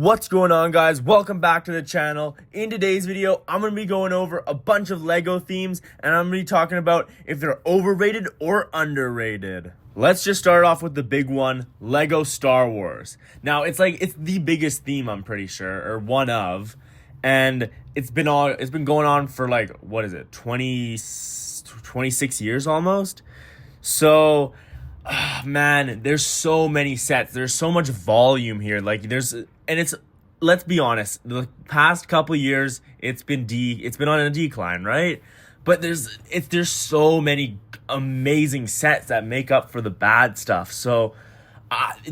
What's going on, guys? Welcome back to the channel. In today's video, I'm going to be going over a bunch of Lego themes, and I'm going to be talking about if they're overrated or underrated. Let's just start off with the big one, Lego Star Wars. Now, it's the biggest theme, I'm pretty sure, or one of, and it's been going on for 26 years almost. So, man, there's so many sets. There's so much volume here. Let's be honest, the past couple years it's been on a decline, right? But there's so many amazing sets that make up for the bad stuff. So,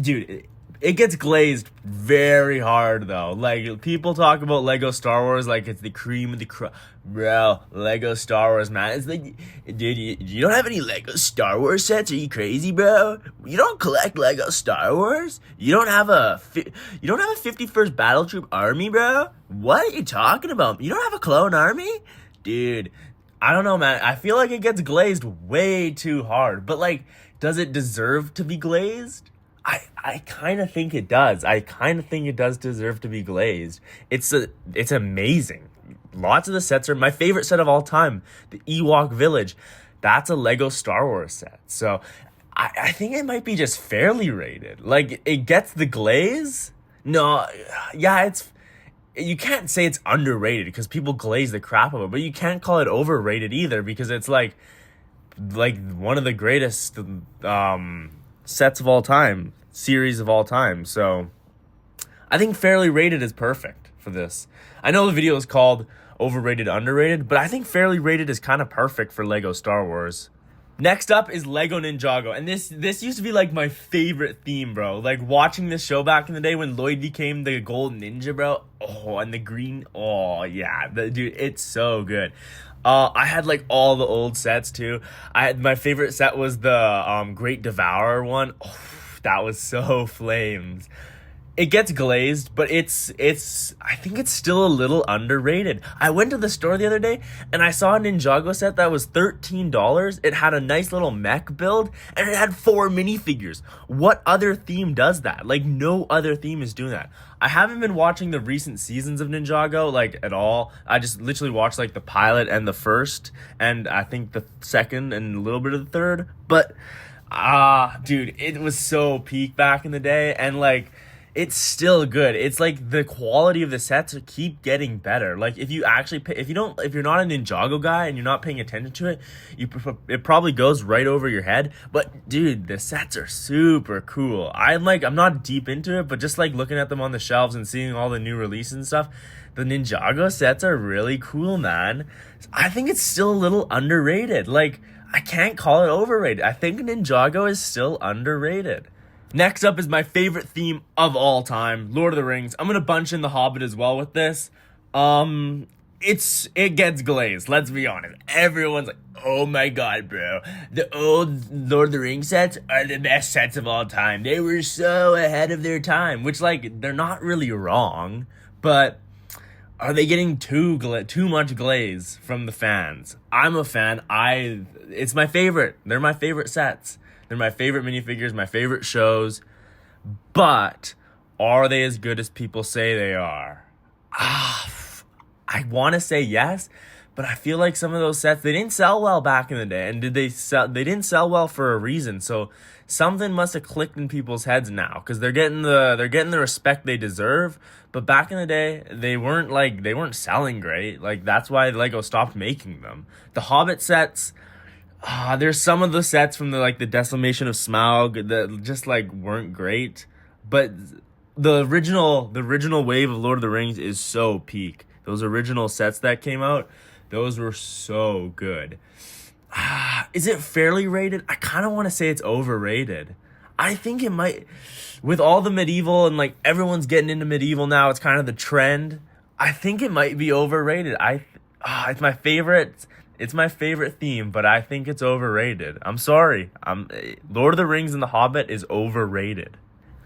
dude, it gets glazed very hard though. Like, people talk about Lego Star Wars like it's the cream of the crop. Bro, Lego Star Wars, man. It's like, dude, you don't have any Lego Star Wars sets? Are you crazy, bro? You don't collect Lego Star Wars? You don't have a 51st Battle Troop army, bro? What are you talking about? You don't have a clone army? Dude, I don't know, man. I feel like it gets glazed way too hard. But, like, does it deserve to be glazed? I kind of think it does. I kind of think it does deserve to be glazed. It's amazing. Lots of the sets are my favorite set of all time. The Ewok Village. That's a Lego Star Wars set. So I think it might be just fairly rated. Like, it gets the glaze. No, yeah, you can't say it's underrated because people glaze the crap of it, but you can't call it overrated either because it's like one of the greatest sets of all time, series of all time. So I think fairly rated is perfect for this. I know the video is called Overrated Underrated, but I think fairly rated is kind of perfect for Lego Star Wars. Next up is Lego Ninjago, and this used to be like my favorite theme, bro. Like, watching this show back in the day when Lloyd became the gold ninja, bro. Oh, and the green. Oh yeah, dude, it's so good. I had like all the old sets too. My favorite set was the Great Devourer one. Oh, that was so flames. It gets glazed, but I think it's still a little underrated. I went to the store the other day and I saw a Ninjago set that was $13. It had a nice little mech build and it had 4 minifigures. What other theme does that? Like, no other theme is doing that. I haven't been watching the recent seasons of Ninjago, like, at all. I just literally watched like the pilot and the first, and I think the second and a little bit of the third. But, dude, it was so peak back in the day, and like, it's still good. It's like the quality of the sets keep getting better. Like, if you're not a Ninjago guy and you're not paying attention to it, it probably goes right over your head. But dude, the sets are super cool. I'm not deep into it, but just like looking at them on the shelves and seeing all the new releases and stuff, the Ninjago sets are really cool, man. I think it's still a little underrated. Like, I can't call it overrated. I think Ninjago is still underrated. Next up is my favorite theme of all time, Lord of the Rings. I'm gonna bunch in the Hobbit as well with this. It gets glazed, let's be honest. Everyone's like, oh my god, bro, the old Lord of the Rings sets are the best sets of all time. They were so ahead of their time, which, like, they're not really wrong, but are they getting too much glaze from the fans? I'm a fan. It's my favorite. They're my favorite sets. They're my favorite minifigures, my favorite shows. But are they as good as people say they are? I want to say yes, but I feel like some of those sets, they didn't sell well back in the day. And they didn't sell well for a reason. So something must have clicked in people's heads now, because they're getting the respect they deserve. But back in the day, they weren't selling great. Like, that's why Lego stopped making them. The Hobbit sets, there's some of the sets from the Decimation of Smaug that just weren't great, but the original wave of Lord of the Rings is so peak. Those original sets that came out, those were so good. Is it fairly rated? I kind of want to say it's overrated. I think it might, with all the medieval and everyone's getting into medieval now. It's kind of the trend. I think it might be overrated. It's my favorite. It's my favorite theme, but I think it's overrated. I'm sorry. Lord of the Rings and The Hobbit is overrated.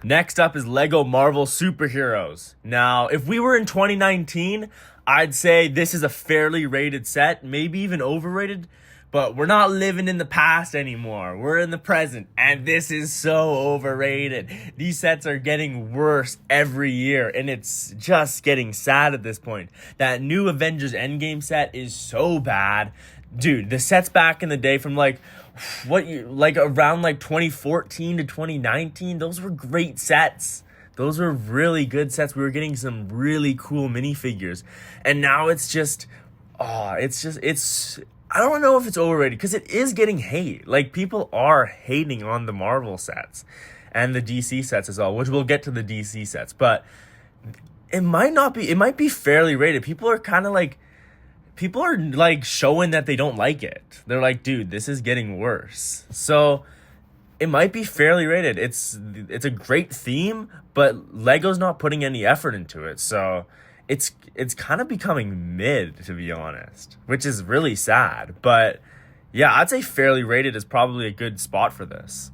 Next up is Lego Marvel Superheroes. Now, if we were in 2019, I'd say this is a fairly rated set, maybe even overrated. But we're not living in the past anymore. We're in the present, and this is so overrated. These sets are getting worse every year, and it's just getting sad at this point. That new Avengers Endgame set is so bad. Dude, the sets back in the day from like around like 2014 to 2019, those were great sets. Those were really good sets. We were getting some really cool minifigures. And now it's just I don't know if it's overrated because it is getting hate. Like, people are hating on the Marvel sets and the DC sets as well, which we'll get to the DC sets. But it might be fairly rated. People are showing that they don't like it. They're like, dude, this is getting worse. So it might be fairly rated. It's a great theme, but Lego's not putting any effort into it. So it's kind of becoming mid, to be honest, which is really sad. But yeah, I'd say fairly rated is probably a good spot for this.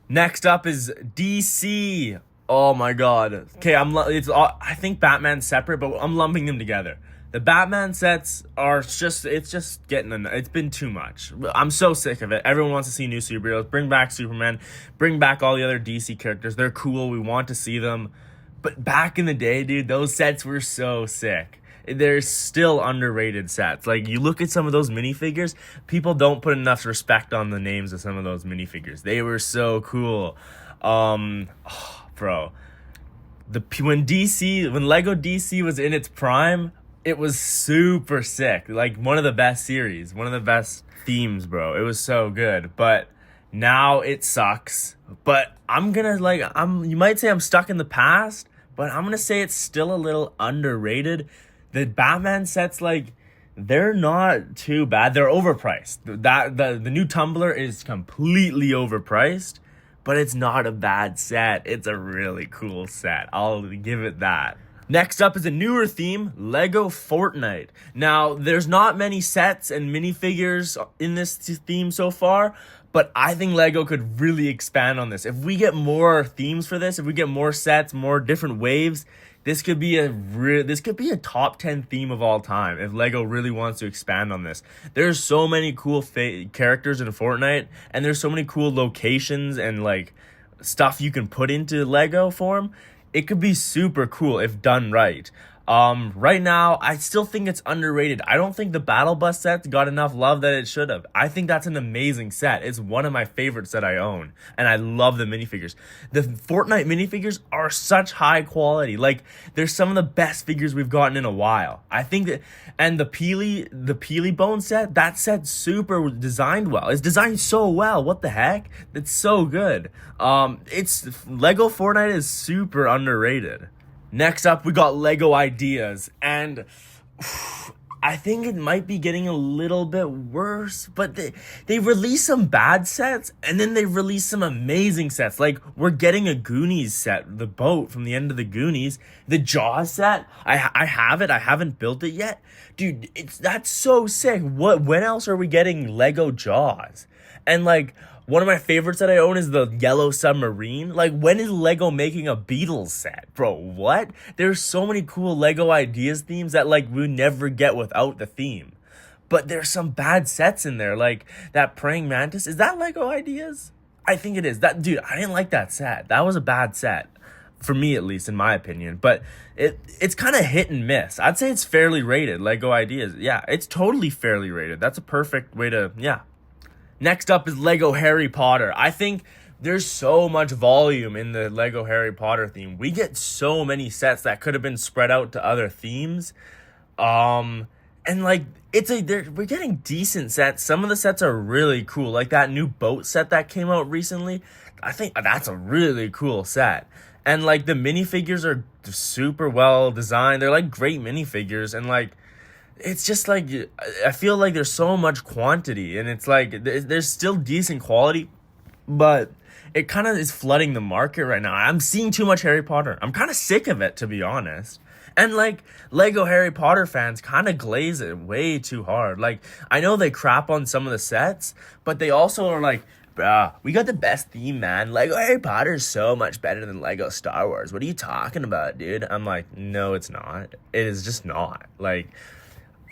Next up is DC. Oh my god. Okay, I think Batman's separate, but I'm lumping them together. The Batman sets are it's been too much. I'm so sick of it. Everyone wants to see new superheroes. Bring back Superman. Bring back all the other DC characters. They're cool. We want to see them. But back in the day, dude, those sets were so sick. They're still underrated sets. Like, you look at some of those minifigures, people don't put enough respect on the names of some of those minifigures. They were so cool. Bro. When Lego DC was in its prime, it was super sick. Like, one of the best series. One of the best themes, bro. It was so good. But now it sucks. But you might say I'm stuck in the past, but I'm gonna say it's still a little underrated. The Batman sets, they're not too bad. They're overpriced. The new Tumbler is completely overpriced, but it's not a bad set. It's a really cool set. I'll give it that. Next up is a newer theme, Lego Fortnite. Now, there's not many sets and minifigures in this theme so far, but I think Lego could really expand on this. If we get more themes for this, if we get more sets, more different waves, this could be a top 10 theme of all time if Lego really wants to expand on this. There's so many cool characters in Fortnite, and there's so many cool locations and stuff you can put into Lego form. It could be super cool if done right. Right now, I still think it's underrated. I don't think the Battle Bus set got enough love that it should have. I think that's an amazing set. It's one of my favorites that I own, and I love the minifigures. The Fortnite minifigures are such high quality. They're some of the best figures we've gotten in a while. I think that, and the Peely Bone set, that set's super designed well. It's designed so well. What the heck? It's so good. Lego Fortnite is super underrated. Next up, we got Lego Ideas, and I think it might be getting a little bit worse, but they release some bad sets, and then they release some amazing sets. We're getting a Goonies set, the boat from the end of the Goonies. The Jaws set, I have it. I haven't built it yet. Dude, that's so sick. When else are we getting Lego Jaws? And one of my favorites that I own is the Yellow Submarine. When is Lego making a Beatles set? Bro, what? There's so many cool Lego Ideas themes that, we never get without the theme. But there's some bad sets in there, that Praying Mantis. Is that Lego Ideas? I think it is. Dude, I didn't like that set. That was a bad set. For me, at least, in my opinion. But it's kind of hit and miss. I'd say it's fairly rated, Lego Ideas. Yeah, it's totally fairly rated. That's a perfect way to, yeah. Next up is Lego Harry Potter. I think there's so much volume in the Lego Harry Potter theme. We get so many sets that could have been spread out to other themes. We're getting decent sets. Some of the sets are really cool. That new boat set that came out recently. I think that's a really cool set. And the minifigures are super well designed. They're great minifigures, and it's just I feel there's so much quantity, and it's there's still decent quality, but it kind of is flooding the market right now. I'm seeing too much Harry Potter. I'm kind of sick of it, to be honest. And Lego Harry Potter fans kind of glaze it way too hard. I know they crap on some of the sets, but they also are bruh, we got the best theme, man. Lego Harry Potter is so much better than Lego Star Wars. What are you talking about, dude? I'm no, it's not. It is just not.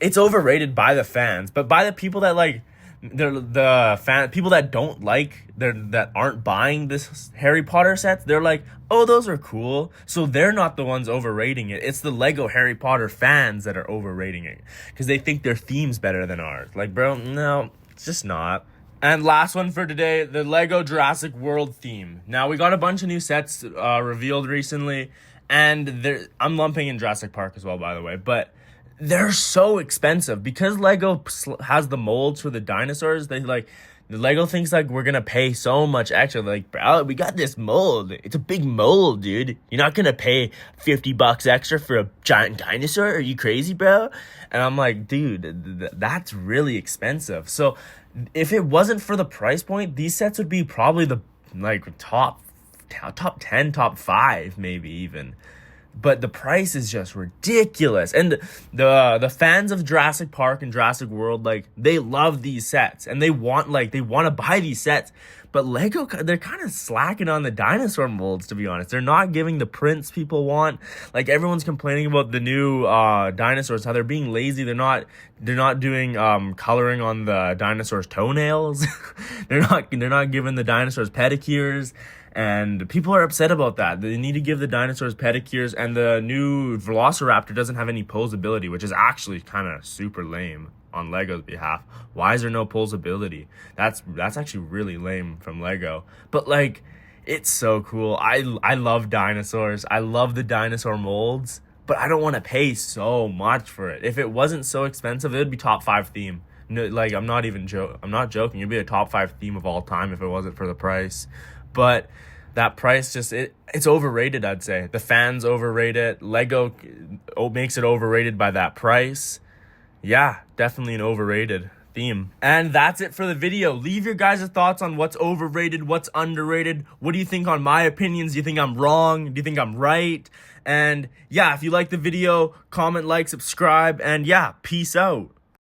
It's overrated by the fans, but by the people that people that don't like that aren't buying this Harry Potter sets, they're like, oh, those are cool. So they're not the ones overrating it. It's the Lego Harry Potter fans that are overrating it because they think their theme's better than ours. Like, bro, no, it's just not. And last one for today, the Lego Jurassic World theme. Now, we got a bunch of new sets revealed recently, and I'm lumping in Jurassic Park as well, by the way, but they're so expensive because Lego has the molds for the dinosaurs. The Lego thinks like we're gonna pay so much extra. Like, bro, we got this mold. It's a big mold, dude. You're not gonna pay $50 extra for a giant dinosaur. Are you crazy, bro? And I'm like, dude, that's really expensive. So if it wasn't for the price point, these sets would be probably the top 10, top 5, maybe even. But the price is just ridiculous. And the fans of Jurassic Park and Jurassic World, like, they love these sets and they want to buy these sets. But Lego, they're kind of slacking on the dinosaur molds, to be honest. They're not giving the prints people want. Like, everyone's complaining about the new dinosaurs, how they're being lazy. They're not doing coloring on the dinosaurs' toenails. they're not giving the dinosaurs pedicures. And people are upset about that. They need to give the dinosaurs pedicures, and the new Velociraptor doesn't have any posability, which is actually kind of super lame on Lego's behalf. Why is there no posability? That's actually really lame from Lego. But like, it's so cool. I love dinosaurs. I love the dinosaur molds, but I don't want to pay so much for it. If it wasn't so expensive, it would be top 5 theme. No, like, I'm not joking. It'd be a top 5 theme of all time if it wasn't for the price. But that price it's overrated, I'd say. The fans overrate it. Lego makes it overrated by that price. Yeah, definitely an overrated theme. And that's it for the video. Leave your guys' thoughts on what's overrated, what's underrated. What do you think on my opinions? Do you think I'm wrong? Do you think I'm right? And yeah, if you like the video, comment, like, subscribe, and yeah, peace out.